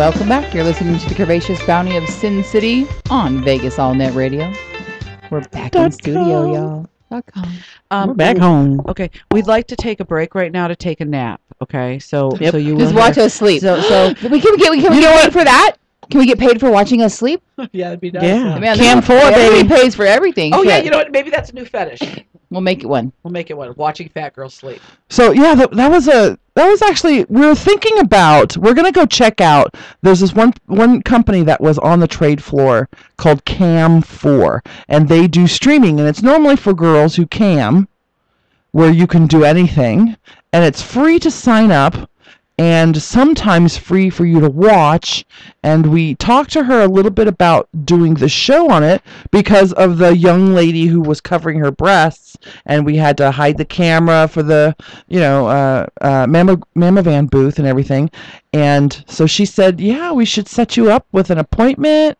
Welcome back. You're listening to the Curvaceous Bounty of Sin City on Vegas All Net Radio. We're back in studio, y'all. We're back home. Okay, we'd like to take a break right now to take a nap. Okay, so you just watch us sleep. So can we get paid for that? Can we get paid for watching us sleep? Yeah, it'd be nice. Yeah, man, Cam 4, baby, pays for everything. Oh yeah, you know what? Maybe that's a new fetish. We'll make it one. Watching fat girls sleep. So yeah, that was actually, we were thinking about, we're gonna go check out. There's this one company that was on the trade floor called Cam 4, and they do streaming, and it's normally for girls who cam, where you can do anything, and it's free to sign up, and sometimes free for you to watch. And we talked to her a little bit about doing the show on it because of the young lady who was covering her breasts, and we had to hide the camera for the, mammovan booth and everything. And so she said, yeah, we should set you up with an appointment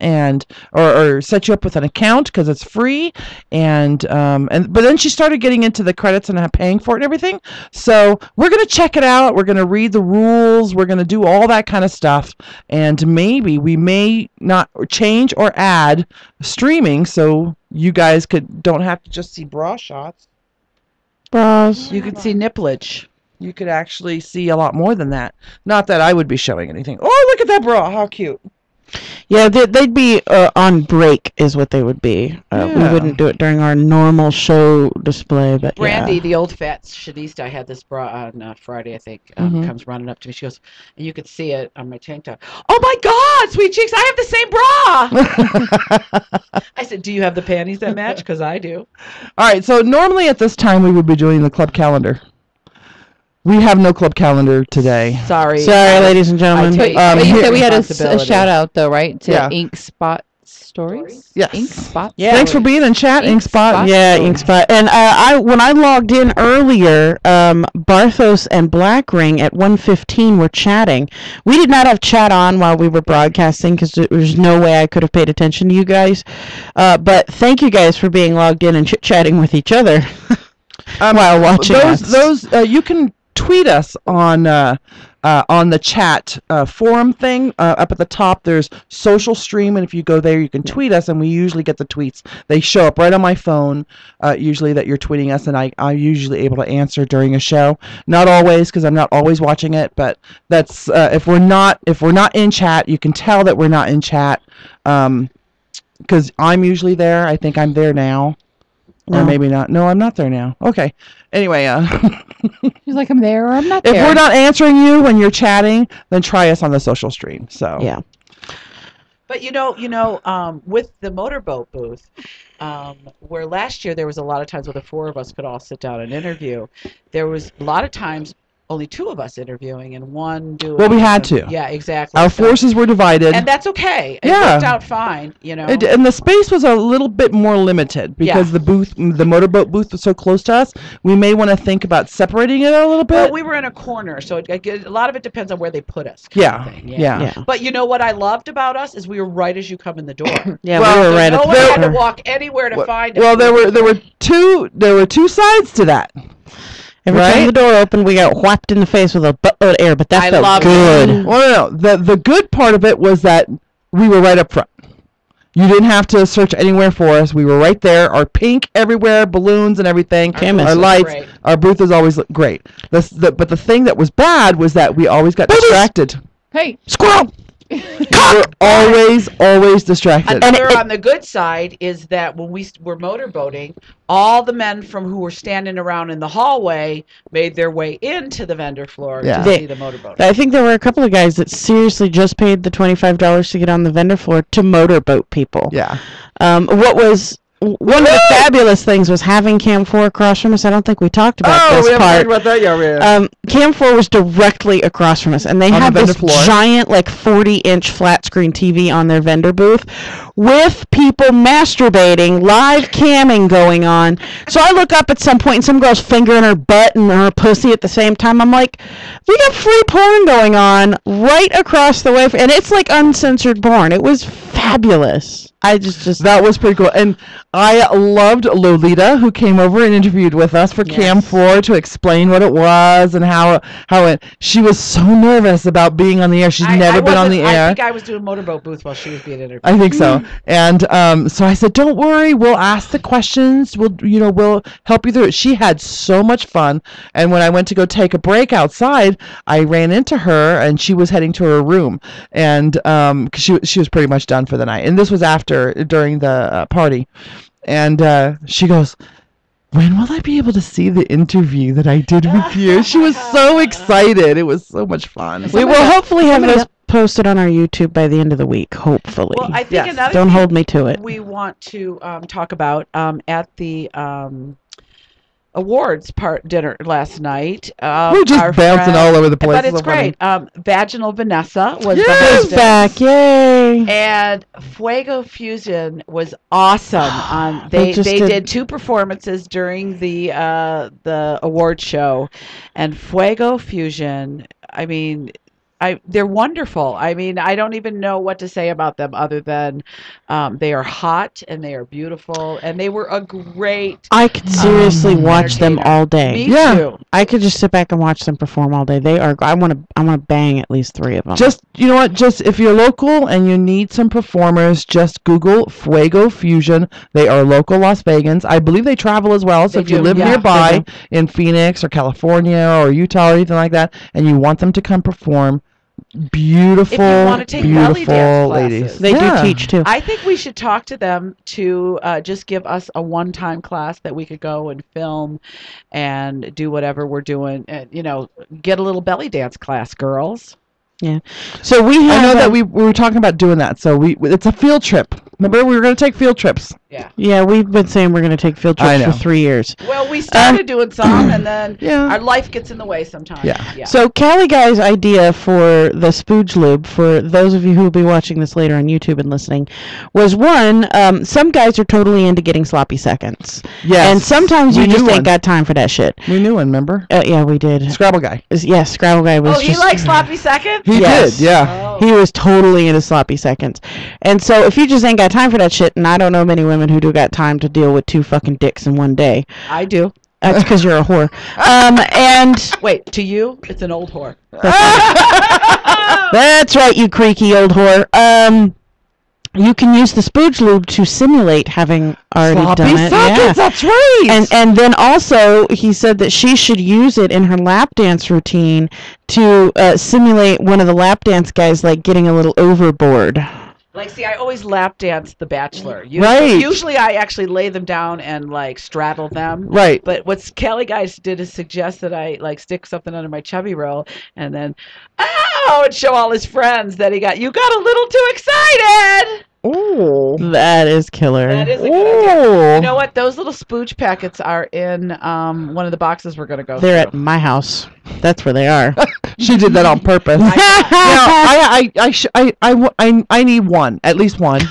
or set you up with an account because it's free. But then she started getting into the credits and paying for it and everything. So we're going to check it out. We're going to read the rules. We're going to do all that kind of stuff. And maybe we may not change or add streaming so you guys don't have to just see bra shots. Bras. You could see nipplage. You could actually see a lot more than that. Not that I would be showing anything. Oh, look at that bra. How cute. Yeah, they'd be on break is what they would be. We wouldn't do it during our normal show display. But Brandy, the old fat shadista, I had this bra on Friday, I think, comes running up to me. She goes, and you could see it on my tank top. Oh, my God, sweet cheeks, I have the same bra. I said, do you have the panties that match? Because I do. All right, so normally at this time we would be doing the club calendar. We have no club calendar today. Sorry, ladies and gentlemen. But you said we had a shout out though, right? To Ink Spot Stories. Yes. Ink Spot. Yeah. Thanks for being in chat, Ink Spot. Yeah, Ink Spot. And when I logged in earlier, Barthos and Black Ring at 1:15 were chatting. We did not have chat on while we were broadcasting because there was no way I could have paid attention to you guys. But thank you guys for being logged in and chit chatting with each other while watching those you can tweet us on the chat forum thing up at the top. There's social stream, and if you go there you can tweet us, and we usually get the tweets. They show up right on my phone usually that you're tweeting us, and I'm usually able to answer during a show. Not always, because I'm not always watching it, but that's if we're not in chat, you can tell that we're not in chat because I'm usually there. I think I'm there now. Or maybe not. No, I'm not there now. Okay. Anyway, she's like, I'm there or I'm not there. If we're not answering you when you're chatting, then try us on the social stream. So yeah. But with the motorboat booth, where last year there was a lot of times where the four of us could all sit down and interview, there was a lot of times only two of us interviewing and one doing. Well, we had to. Yeah, exactly. Our forces were divided, and that's okay. It worked out fine, and the space was a little bit more limited because the motorboat booth was so close to us. We may want to think about separating it a little bit. Well, we were in a corner, so a lot of it depends on where they put us. Yeah. But you know what I loved about us is we were right as you come in the door. We were right at the door. No one had to walk anywhere to find us. Well, there were two sides to that. Every time the door opened, we got whacked in the face with a buttload of air, but that felt good. It. Well, no. The good part of it was that we were right up front. You didn't have to search anywhere for us. We were right there. Our pink everywhere, balloons and everything. Our lights. Great. Our booth is always great. But the thing that was bad was that we always got distracted. Hey, squirrel! We're always distracted. And on the good side is that when we were motorboating, all the men who were standing around in the hallway made their way into the vendor floor to see the motorboat. I think there were a couple of guys that seriously just paid the $25 to get on the vendor floor to motorboat people. Yeah. One of the fabulous things was having Cam 4 across from us. I don't think we talked about this we part. haven't talked about that yet. Cam 4 was directly across from us, and they had this giant, 40-inch flat-screen TV on their vendor booth with people masturbating, live camming going on. So I look up at some point, and some girl's fingering her butt and her pussy at the same time. I'm like, we got free porn going on right across the way, and it's like uncensored porn. It was fabulous. That was pretty cool. And I loved Lolita, who came over and interviewed with us for Cam 4 to explain what it was and how she was so nervous about being on the air. She's never been on the air. I think I was doing motorboat booth while she was being interviewed. I think so. And so I said, don't worry, we'll ask the questions. We'll help you through it. She had so much fun. And when I went to go take a break outside, I ran into her and she was heading to her room. And cause she was pretty much done for the night. And this was during the party. And she goes, when will I be able to see the interview that I did with you? She was so excited. It was so much fun. We will hopefully have those posted on our YouTube by the end of the week, hopefully. Well, I think another Don't thing hold me to it. we want to talk about at the awards dinner last night. We're just bouncing all over the place. But it's so great. Vaginal Vanessa was the She's hostess. back, yay! And Fuego Fusion was awesome. They did 2 performances during the award show, and Fuego Fusion, I mean, they're wonderful. I mean, I don't even know what to say about them other than they are hot and they are beautiful and they were a great. I could seriously watch them all day. Me too. I could just sit back and watch them perform all day. They are. I want to bang at least 3 of them. Just you know what? Just if you're local and you need some performers, just Google Fuego Fusion. They are local Las Vegans. I believe they travel as well. So if you live nearby in Phoenix or California or Utah or anything like that, and you want them to come perform. Beautiful, if you want to take belly dance ladies. classes. They do teach too. I think we should talk to them to just give us a one-time class that we could go and film and do whatever we're doing. And, get a little belly dance class, girls. Yeah. So we have. I know that we were talking about doing that. So it's a field trip. Remember, we were going to take field trips. Yeah. Yeah, we've been saying we're going to take field trips for 3 years. Well, we started doing some, and then our life gets in the way sometimes. Yeah. So Callie Guy's idea for the Spooge Lube, for those of you who will be watching this later on YouTube and listening, was one, some guys are totally into getting sloppy seconds. Yes. And sometimes you just ain't got time for that shit. We knew one, remember? Yeah, we did. Scrabble Guy. Yes, Scrabble Guy was he likes sloppy seconds? He did, yeah. He was totally into sloppy seconds. And so if you just ain't got time for that shit, and I don't know many women who do got time to deal with 2 fucking dicks in one day. I do. That's because you're a whore. And wait, to you, it's an old whore. That's right, you creaky old whore. You can use the Spooge Lube to simulate having already done it. Seconds, that's right. And then also he said that she should use it in her lap dance routine to simulate one of the lap dance guys like getting a little overboard. Like, see, I always lap dance The Bachelor. Usually I actually lay them down and, like, straddle them. Right. But what Kelly guys did is suggest that I, like, stick something under my chubby roll and then, and show all his friends that you got a little too excited. Oh, that is killer. That is a good idea. You know what? Those little spooge packets are in one of the boxes we're going to go through. They're at my house. That's where they are. She did that on purpose. I need one, at least one,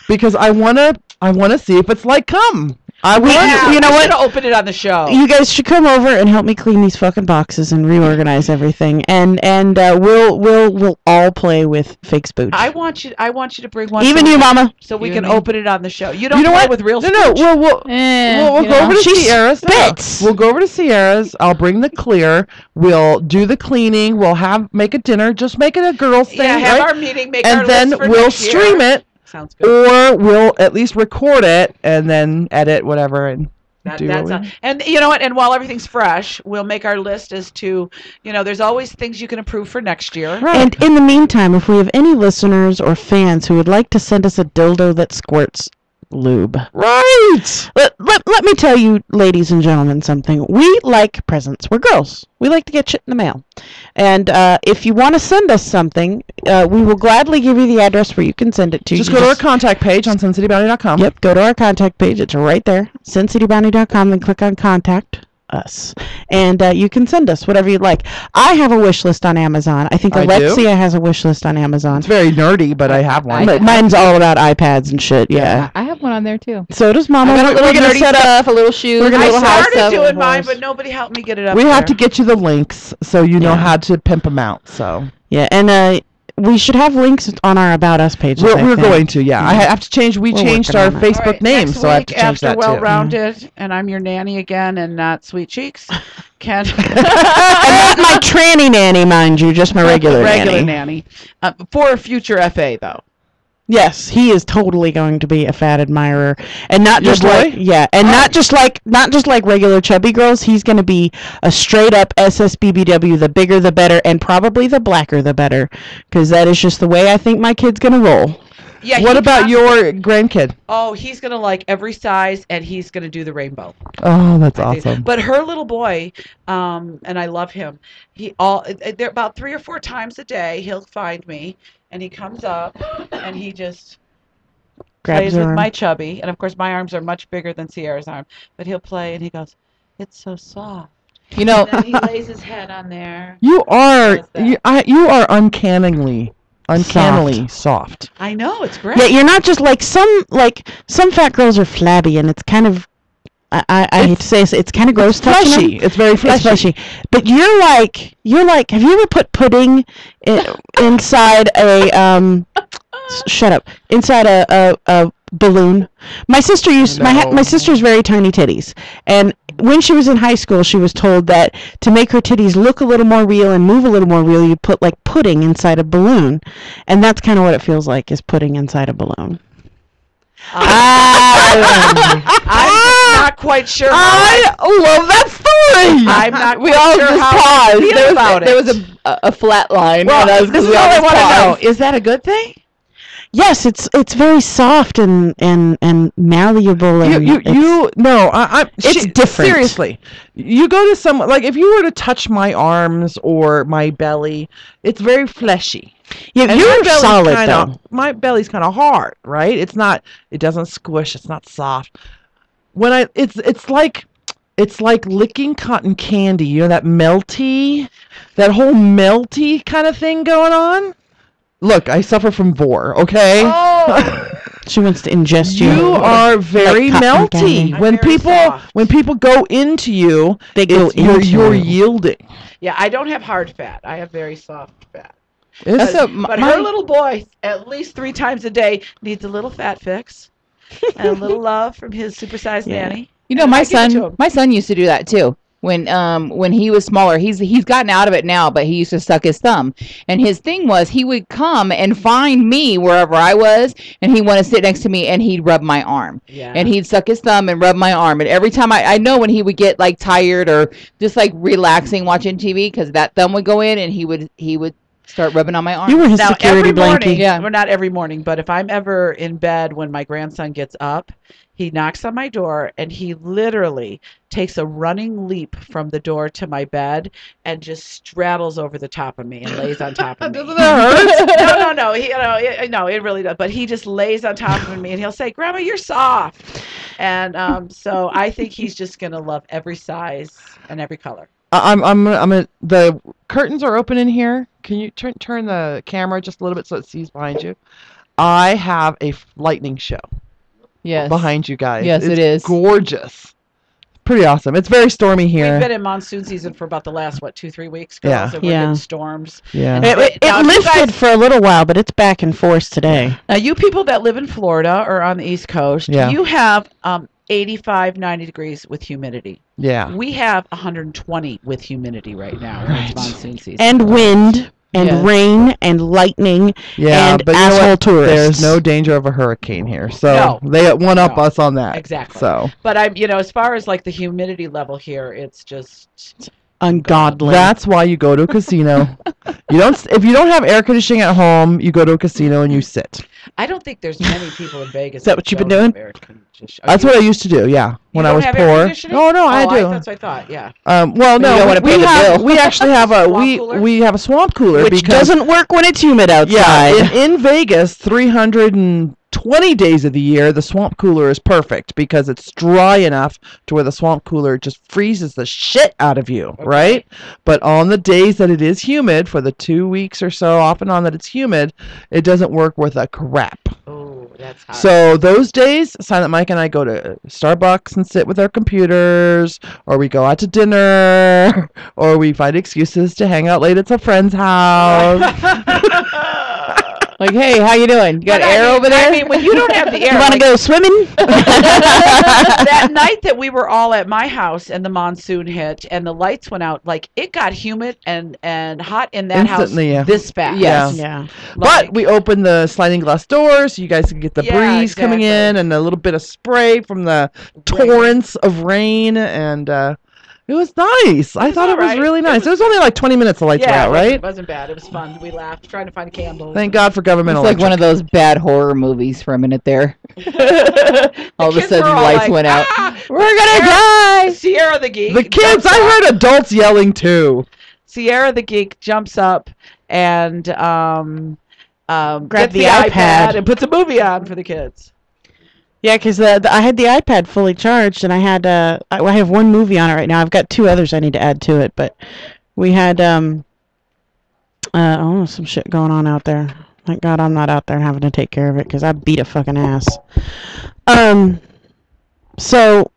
because I wanna see if it's like cum. You know what? Open it on the show. You guys should come over and help me clean these fucking boxes and reorganize everything, and we'll all play with fake spooge. I want you to bring one. Even you, Mama. So we can open it on the show. You don't know play what? with real spooge. No, we'll go over to Sierra's. Spits. We'll go over to Sierra's. I'll bring the clear. We'll do the cleaning. We'll make a dinner. Just make it a girls thing. Yeah, have right? our meeting. Make and our then list for we'll next year. stream it. Sounds good. Or we'll at least record it and then edit whatever and. And you know what? And while everything's fresh, we'll make our list as to, there's always things you can improve for next year. Right. And in the meantime, if we have any listeners or fans who would like to send us a dildo that squirts lube. Right. Let me tell you, ladies and gentlemen, something. We like presents. We're girls. We like to get shit in the mail. And if you want to send us something, we will gladly give you the address where you can send it to. Just go to our contact page on SinCityBounty.com. Yep, go to our contact page. It's right there. SinCityBounty.com, then click on Contact Us. And you can send us whatever you'd like. I have a wish list on Amazon. I think Alexia has a wish list on Amazon. It's very nerdy, but I have one. Mine's all about iPads and shit, yeah. I have one on there, too. So does Mama. I got a little nerdy stuff, a little shoes. I started doing mine, but nobody helped me get it up We have to get you the links so you know how to pimp them out. So yeah, and we should have links on our About Us page. We're going to, yeah. I have to change. We We're changed working our on that. Facebook All right, name, next so I have to week, change after that too. Well-Rounded, and I'm your nanny again, and not Sweet Cheeks. And not my tranny nanny, mind you, just my regular nanny. For a future FA though. Yes, he is totally going to be a fat admirer, and not Your just boy? like not just like regular chubby girls. He's going to be a straight up SSBBW. The bigger, the better, and probably the blacker, the better, because that is just the way I think my kid's going to roll. Yeah. What about your grandkid? Oh, he's gonna like every size, and he's gonna do the rainbow. Oh, that's I think. awesome. But her little boy, and I love him. There about 3 or 4 times a day he'll find me, and he comes up, and he just Grabs plays her with arm. my chubby. And of course, my arms are much bigger than Sierra's arm, but he'll play, and he goes, "It's so soft." You know, And then he lays his head on there. You are Does that. you are uncannily soft. I know, it's great. Yeah, you're not just like some fat girls are flabby, and it's kind of I hate to say this, it's kind of gross touching them. Fleshy. It's very It's fleshy. fleshy. But you're like have you ever put pudding inside a shut up, inside a balloon? My sister used my sister's very tiny titties, and when she was in high school, she was told that to make her titties look a little more real and move a little more real, you put like pudding inside a balloon, and that's kind of what it feels like, is pudding inside a balloon. I'm not quite sure. I love that story. I'm not we quite all sure just how I paused. feel about There it. was a flat line. Well, on us this 'cause is we all I just want to know. paused. Is that a good thing? Yes, it's very soft and malleable, and it's different. Seriously, you go to someone, like if you were to touch my arms or my belly, it's very fleshy. Yeah, And you're my belly's solid kinda, though. My belly's kind of hard, right? It doesn't squish. It's not soft. It's like licking cotton candy. You know, that whole melty kind of thing going on. Look, I suffer from VOR, okay? Oh, She wants to ingest you. You are very Like cotton melty. candy. I'm When very soft. people go into you, They go you're into you're you. yielding. yeah. I don't have hard fat. I have very soft fat. It's- But her little boy, at least 3 times a day, needs a little fat fix and a little love from his supersized nanny. You know, And my I give it to him. son used to do that too. When he was smaller, he's gotten out of it now, but he used to suck his thumb. And his thing was he would come and find me wherever I was, and he'd want to sit next to me, and he'd rub my arm. Yeah. And he'd suck his thumb and rub my arm. And every time I know when he would get like tired or just like relaxing watching TV, because that thumb would go in, and he would start rubbing on my arm. You were his Now, security every blanket. morning, Yeah. well, not every morning, but if I'm ever in bed when my grandson gets up, he knocks on my door, and he literally takes a running leap from the door to my bed and just straddles over the top of me and lays on top of me. Doesn't that hurt? No. No, it really does. But he just lays on top of me, and he'll say, "Grandma, you're soft." And so I think he's just gonna love every size and every color. The curtains are open in here. Can you turn the camera just a little bit so it sees behind you? I have a lightning show Yes. behind you guys. Yes, it's it is. gorgeous. Pretty awesome. It's very stormy here. We've been in monsoon season for about the last 2-3 weeks, girls. Yeah. And we're Yeah. getting storms. Yeah. It Now, if you lifted guys- for a little while, but it's back in force today. Now, you people that live in Florida or on the East Coast, Yeah. you have 85, 90 degrees with humidity. Yeah. We have 120 with humidity right now when Right. it's monsoon season. And wind and Yes. rain and lightning Yeah, and but you know asshole what? tourists. There's no danger of a hurricane here, so No. they one up No. us on that. Exactly. So But as far as like the humidity level here, it's just ungodly. that's why you go to a casino. If you don't have air conditioning at home, you go to a casino and you sit. I don't think there's many people in Vegas. Is that what you've been don't have doing? air conditioning. That's what I used to do. Yeah, when I don't was have air poor. conditioning? No, I do. That's what I thought. Yeah. Well, you no, don't wanna pay the bill. we actually have a Swamp cooler? we have a swamp cooler Which because doesn't work when it's humid outside. yeah, in Vegas, 320 days of the year, the swamp cooler is perfect because it's dry enough to where the swamp cooler just freezes the shit out of you, Okay. right? But on the days that it is humid, for the 2 weeks or so off and on that it's humid, it doesn't work worth a crap. Oh, That's hot. So those days, Silent Mike and I go to Starbucks and sit with our computers, or we go out to dinner, or we find excuses to hang out late at some friend's house. Like, hey, how you doing? You got air over there? I mean, when you don't have the air, You want to go swimming? that night that we were all at my house and the monsoon hit and the lights went out, like it got humid and hot in that Instantly, house this fast. Yes. Yeah. But we opened the sliding glass doors so you guys can get the breeze coming in and a little bit of spray from the torrents of rain, and it was nice. I thought it was really nice. It was only like 20 minutes the lights were out, right? It wasn't bad. It was fun. We laughed, trying to find candles. Thank God for government It's like one of those bad horror movies for a minute there. All of a sudden, lights went out. We're gonna die. Sierra the Geek. The kids, I heard adults yelling too. Sierra the Geek jumps up and Grab gets the iPad and puts a movie on for the kids. Yeah, because I had the iPad fully charged, and I had I have one movie on it right now. I've got 2 others I need to add to it, but we had some shit going on out there. Thank God I'm not out there having to take care of it, because I beat a fucking ass. So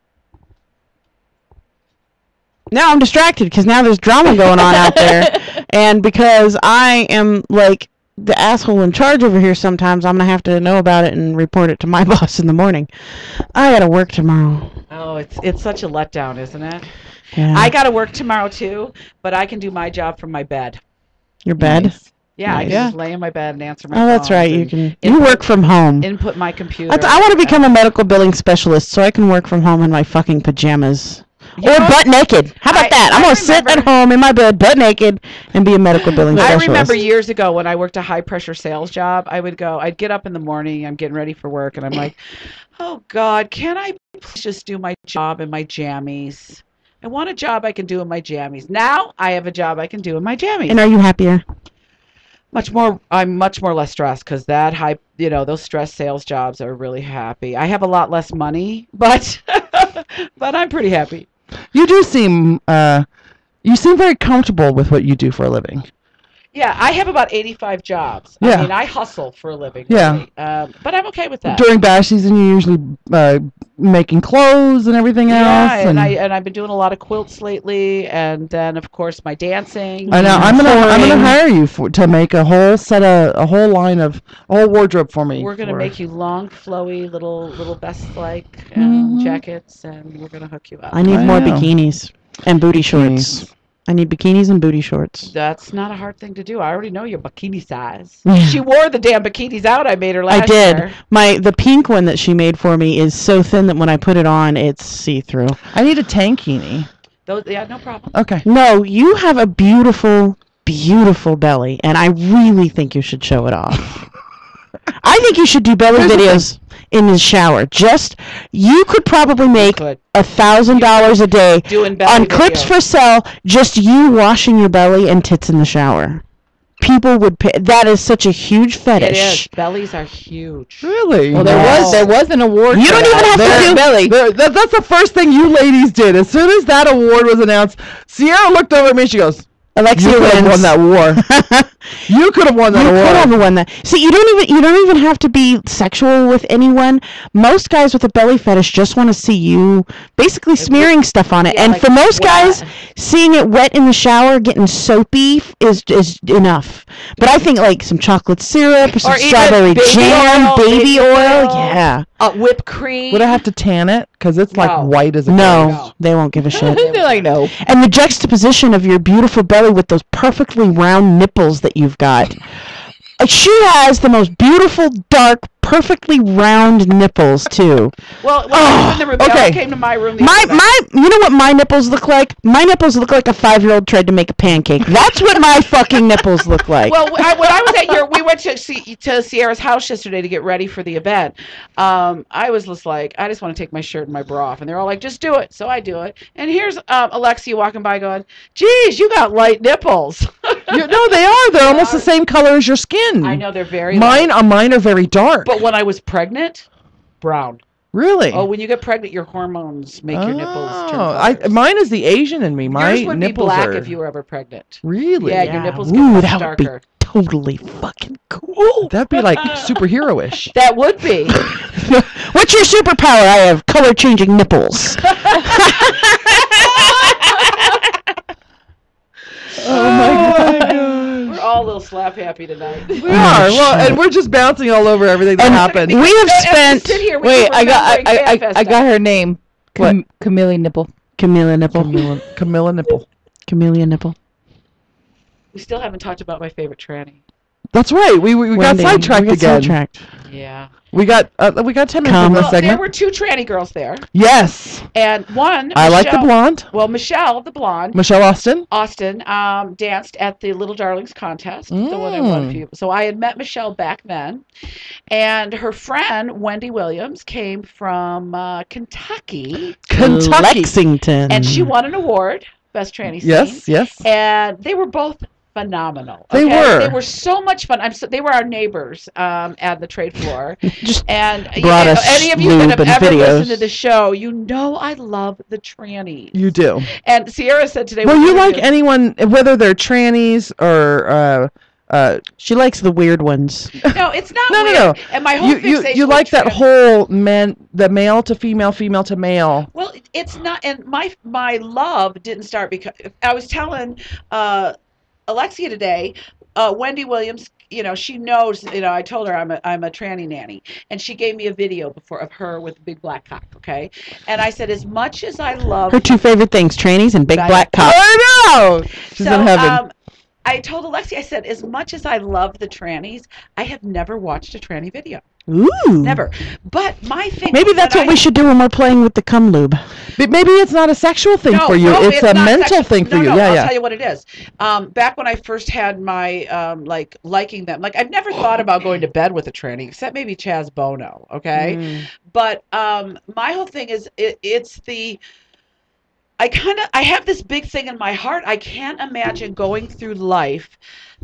now I'm distracted because now there's drama going on out there, and because I am like the asshole in charge over here, sometimes I'm gonna have to know about it and report it to my boss in the morning. I gotta work tomorrow. Oh, it's such a letdown, isn't it? Yeah. I gotta work tomorrow too, but I can do my job from my bed. Your bed? Nice. Yeah, I can Nice. just lay in my bed and answer my phone. Oh, that's right. You and can. You work from home. input my computer. I want to become a medical billing specialist so I can work from home in my fucking pajamas. You Or know, butt naked. How about that? I'm I going to sit at remember- home in my bed, butt naked, and be a medical billing I specialist. remember years ago when I worked a high pressure sales job, I'd get up in the morning, I'm getting ready for work, and I'm like, oh God, can I please just do my job in my jammies? I want a job I can do in my jammies. Now I have a job I can do in my jammies. And are you happier? I'm much more less stressed because that those stress sales jobs are really happy. I have a lot less money, but but I'm pretty happy. You do seem very comfortable with what you do for a living. Yeah, I have about 85 jobs. Yeah. I mean, I hustle for a living. Yeah. Really. But I'm okay with that. During bash season, you're usually making clothes and everything else. Yeah, and I've been doing a lot of quilts lately, and then of course my dancing. I know. I'm gonna hire you to make a whole wardrobe for me. We're gonna make you long, flowy little vest-like jackets, and we're gonna hook you up. I need more Wow. bikinis and booty shorts. I need bikinis and booty shorts. That's not a hard thing to do. I already know your bikini size. Yeah. She wore the damn bikinis out I made her last I did. year. The pink one that she made for me is so thin that when I put it on, it's see-through. I need a tankini. Yeah, no problem. Okay. No, you have a beautiful, beautiful belly, and I really think you should show it off. I think you should do belly videos in the shower. You could probably make $1,000 a day Doing belly on clips videos. for sale, just you washing your belly and tits in the shower. People would pay. That is such a huge fetish. It is. Bellies are huge. Really? Well, Yes. there was an award. You for don't even that. have to do- belly. That's the first thing you ladies did. As soon as that award was announced, Sierra looked over at me. She goes, Alexia "You could have wins. won that war. You could have won that You award." could have won that. See, you don't even have to be sexual with anyone. Most guys with a belly fetish just want to see you basically smearing stuff on it. Yeah, And like for most wet. guys, seeing it wet in the shower, getting soapy is enough. But I think like some chocolate syrup or some Or even strawberry baby jam, oil, baby oil, oil. yeah. Whipped cream. Would I have to tan it? Because it's like No. white as a No, No. they won't give a shit. They're like, no. And the juxtaposition of your beautiful belly with those perfectly round nipples that you've got. She has the most beautiful, dark, perfectly round nipples, too. Well, when the Rebel okay. came to my room, the You know what my nipples look like? My nipples look like a 5-year-old tried to make a pancake. That's what my fucking nipples look like. Well, when I was at we went to Sierra's house yesterday to get ready for the event. I was just like, I just want to take my shirt and my bra off, and they're all like, just do it. So I do it, and here's Alexia walking by, going, "Geez, you got light nipples." No, they are. They're almost the same color as your skin. I know they're very Mine light. are very dark. But when I was pregnant, brown. Really? Oh, when you get pregnant, your hormones make your nipples turn colors. Mine is the Asian in me. My Yours would be nipples black are if you were ever pregnant. really. Yeah, your nipples Ooh, get that much would be darker. totally fucking cool. That'd be like superhero-ish. That would be. What's your superpower? I have color-changing nipples. Oh my god. We're all a little slap happy tonight. We are. Well, and we're just bouncing all over everything that happened. We have spent. Sit here, we Wait, keep remembering I FanFest got her name. Camille Nipple. Camilla nipple. Camilla Nipple. Camellia nipple. We still haven't talked about my favorite tranny. That's right. We got Wendy, sidetracked we got again. Sidetracked. Yeah. We got 10 minutes in Come. this Well, there segment. were 2 tranny girls there, Yes. and one. I like the Michelle- blonde. Well, Michelle, the blonde, Michelle Austin. danced at the Little Darlings contest. The one I won a few. So I had met Michelle back then, and her friend Wendy Williams came from Kentucky, Lexington. and she won an award, Best Tranny Scene. Yes, yes. And they were both phenomenal. They okay? were. They were so much fun. They were our neighbors at the trade floor. Just And brought us any of you that lube have and ever videos. listened to the show, you know I love the trannies. You do. And Sierra said today. Well, when you we like interviewed- anyone, whether they're trannies or she likes the weird ones. No, it's not No, no, weird. no. And my whole fixation you with like that trans- whole the male to female, female to male. Well, it's not. And my love didn't start because I was telling Alexia today. Wendy Williams, she knows. I told her I'm a tranny nanny, and she gave me a video before of her with a big black cock. Okay, and I said, as much as I love Her 2 favorite things: trannies and big black cock. I know. She's in heaven. I told Alexia, I said, as much as I love the trannies, I have never watched a tranny video. Ooh. Never. But my thing. Maybe that's what we should do when we're playing with the cum lube. But maybe it's not a sexual thing for you. It's a not mental sexual. thing for No, you. no, Yeah, I'll yeah. tell you what it is. Back when I first had my liking them, I've never thought about going to bed with a tranny, except maybe Chaz Bono. Okay, but my whole thing is it's the. I have this big thing in my heart. I can't imagine going through life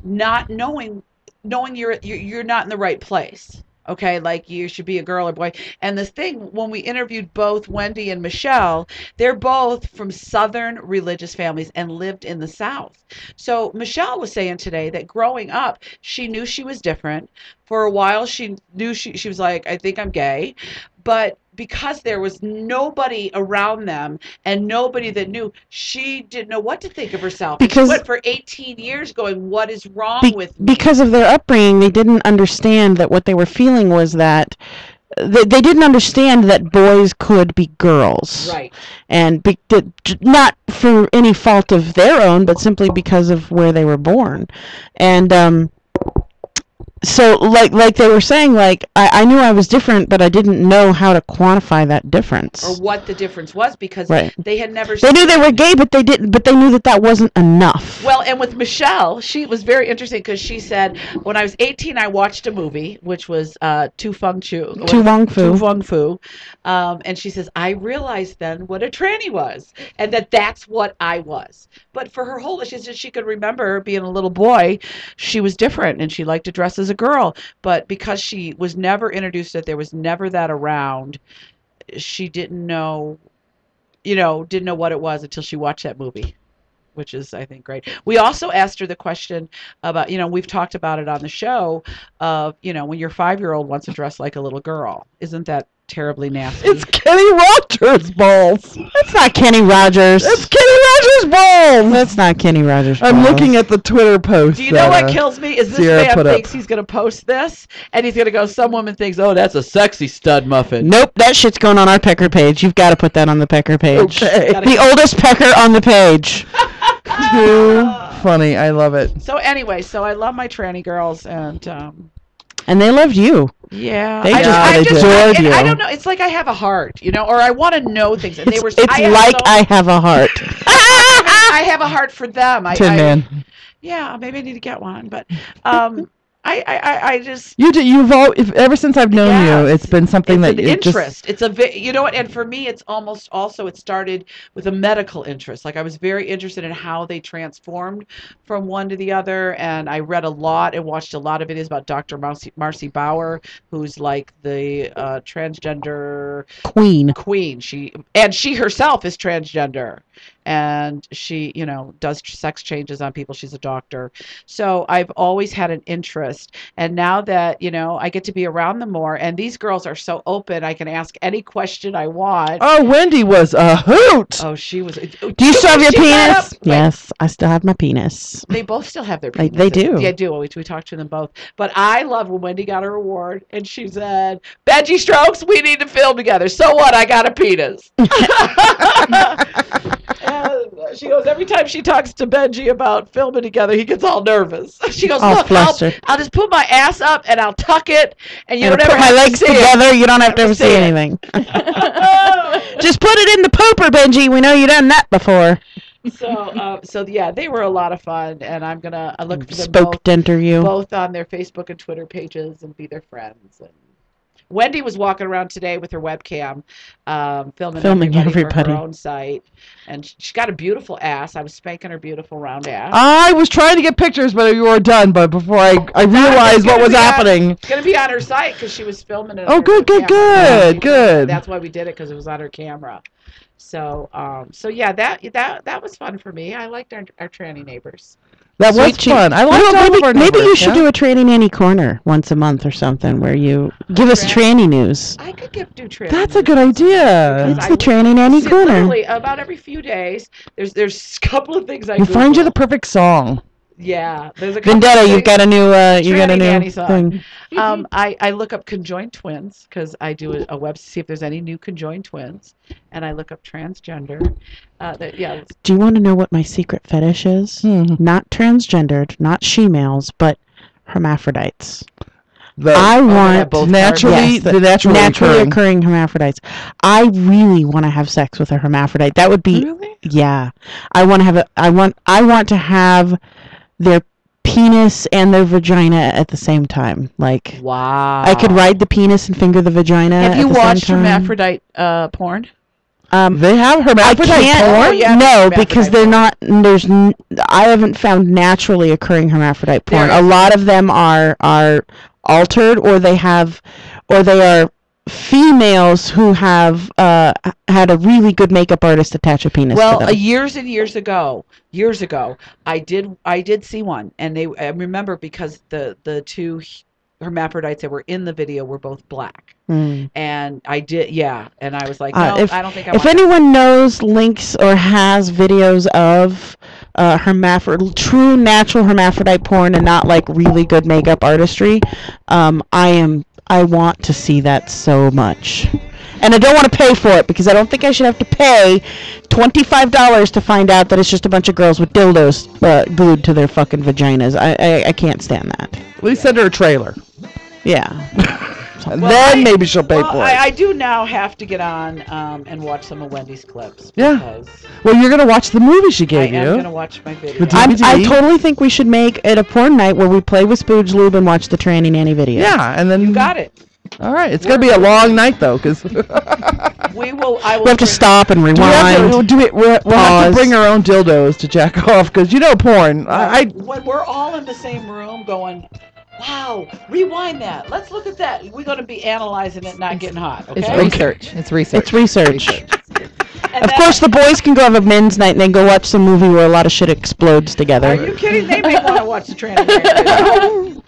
not knowing you're not in the right place. Okay, like you should be a girl or boy. And this thing, when we interviewed both Wendy and Michelle, they're both from Southern religious families and lived in the South. So Michelle was saying today that growing up, she knew she was different. For a while, she knew she was like, I think I'm gay. But because there was nobody around them and nobody that knew, she didn't know what to think of herself. And she went for 18 years going, what is wrong with me? Because of their upbringing, they didn't understand that what they were feeling was that they didn't understand that boys could be girls. Right. And not for any fault of their own, but simply because of where they were born. And so like they were saying, like I knew I was different, but I didn't know how to quantify that difference or what the difference was, because they had never they knew they were gay, but they didn't, but they knew that wasn't enough. Well, and with Michelle, she was very interesting because she said, when I was 18, I watched a movie which was Tu Wong Fu, and she says, I realized then what a tranny was, and that's what I was. But for her whole, she said she could remember being a little boy, she was different and she liked to dress as a girl, but because she was never introduced that there was never that around, she didn't know what it was until she watched that movie, which is, I think, great. We also asked her the question about, we've talked about it on the show of, when your 5-year-old wants to dress like a little girl, isn't that terribly nasty? It's Kenny Rogers balls. That's not Kenny Rogers. It's Kenny Rogers balls. That's not Kenny Rogers balls. I'm looking at the Twitter post. Do you know what kills me? Is this Sierra man thinks he's going to post this, and he's going to go, some woman thinks, oh, that's a sexy stud muffin. Nope, that shit's going on our pecker page. You've got to put that on the pecker page. Okay. The oldest pecker on the page. Too funny. I love it. So anyway, I love my tranny girls, and they loved you. yeah, They I adored you. I don't know. It's like I have a heart, or I want to know things, and they were. I have a heart. I have a heart for them. Tin Man. Yeah, maybe I need to get one, but I just You've ever since I've known you, it's been something it's that an interest. It's and for me, it's almost also it started with a medical interest. Like I was very interested in how they transformed from one to the other, and I read a lot and watched a lot of videos about Dr. Marcy Bauer, who's like the transgender queen. She herself is transgender. and she, you know, does sex changes on people. She's a doctor. So I've always had an interest. And now that, you know, I get to be around them more, and these girls are so open, I can ask any question I want. Oh, Wendy was a hoot. Oh, she was. Do you still have your penis? Yes, I still have my penis. They both still have their penises. They do. Yeah, do. We talked to them both. But I love when Wendy got her award and she said, Benji Strokes, we need to film together. So what? I got a penis. And she goes, every time she talks to Benji about filming together, he gets all nervous. She goes, look, I'll just put my ass up and I'll tuck it, and you don't ever put my legs together. You don't have to ever see anything. Just put it in the pooper, Benji. We know you've done that before. So yeah, they were a lot of fun, and I'm gonna look for them both on their Facebook and Twitter pages and be their friends. And Wendy was walking around today with her webcam, filming everybody for her own site, and she got a beautiful ass. I was spanking her beautiful round ass. I was trying to get pictures, but you were done. But before I realized what was happening, it's gonna be on her site because she was filming it. Oh, good. That's why we did it, because it was on her camera. So yeah, that was fun for me. I liked our tranny neighbors. That was fun. I liked maybe you should do a tranny nanny corner once a month or something, where you give us tranny news. I could do tranny. That's a good idea. It's the tranny nanny corner. Literally, about every few days, there's a couple of things We'll find you the perfect song. Yeah, there's a couple Vendetta. You've got a new thing. I look up conjoined twins because I do a web to see if there's any new conjoined twins, and I look up transgender. Do you want to know what my secret fetish is? Not transgendered, not she-males, but hermaphrodites. I want naturally occurring hermaphrodites. I really want to have sex with a hermaphrodite. That would be yeah. I want to have their penis and their vagina at the same time. Like, wow. I could ride the penis and finger the vagina. Have you watched hermaphrodite porn? They have hermaphrodite porn? No, because they're not. I haven't found naturally occurring hermaphrodite porn. A lot of them are altered, or they are females who have had a really good makeup artist attach a penis to them. Years and years ago, I did see one, and I remember because the two hermaphrodites that were in the video were both black. And I did, and I was like, no, I don't think I want If anyone knows links or has videos of true natural hermaphrodite porn and not like really good makeup artistry, I want to see that so much. And I don't want to pay for it, because I don't think I should have to pay $25 to find out that it's just a bunch of girls with dildos glued to their fucking vaginas. I can't stand that. At least send her a trailer. Yeah. And then maybe she'll pay for it. I do now have to get on and watch some of Wendy's clips. Yeah. Well, you're going to watch the movie she gave you. I'm going to watch my video. I totally think we should make it a porn night where we play with Spooge Lube and watch the tranny nanny video. Yeah, and then... You got it. All right. It's going to be a long night, though, because... We have to stop and rewind. We'll have to bring our own dildos to jack off, because you know porn. When we're all in the same room going... Wow, rewind that. Let's look at that. We're going to be analyzing it, not getting hot. Okay? It's research. Of course, the boys can go have a men's night and then go watch some movie where a lot of shit explodes together. Are you kidding? They may want to watch the tranny.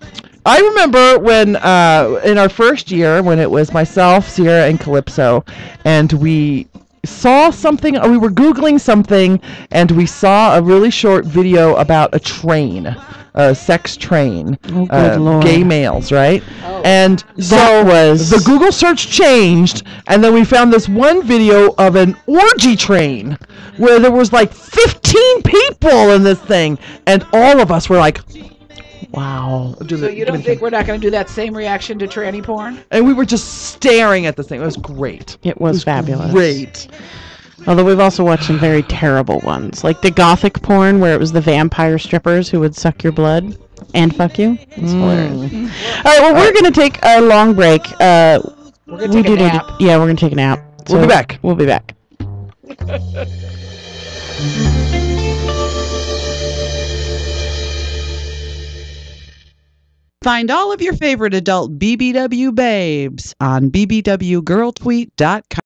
I remember when, in our first year, when it was myself, Sierra, and Calypso, and we saw something, or we were Googling something, and we saw a really short video about a train. A sex train, gay males, right? Oh. And so the Google search changed, and then we found this one video of an orgy train where there was like 15 people in this thing, and all of us were like, wow. So you don't think we're not going to do that same reaction to tranny porn? And we were just staring at this thing. It was great. It was fabulous. Great. Although we've also watched some very terrible ones, like the gothic porn where it was the vampire strippers who would suck your blood and fuck you. It's hilarious. All right, well, we're going to take a long break. We're going to take a nap. We're going to take a nap. We'll be back. We'll be back. Find all of your favorite adult BBW babes on bbwgirltweet.com.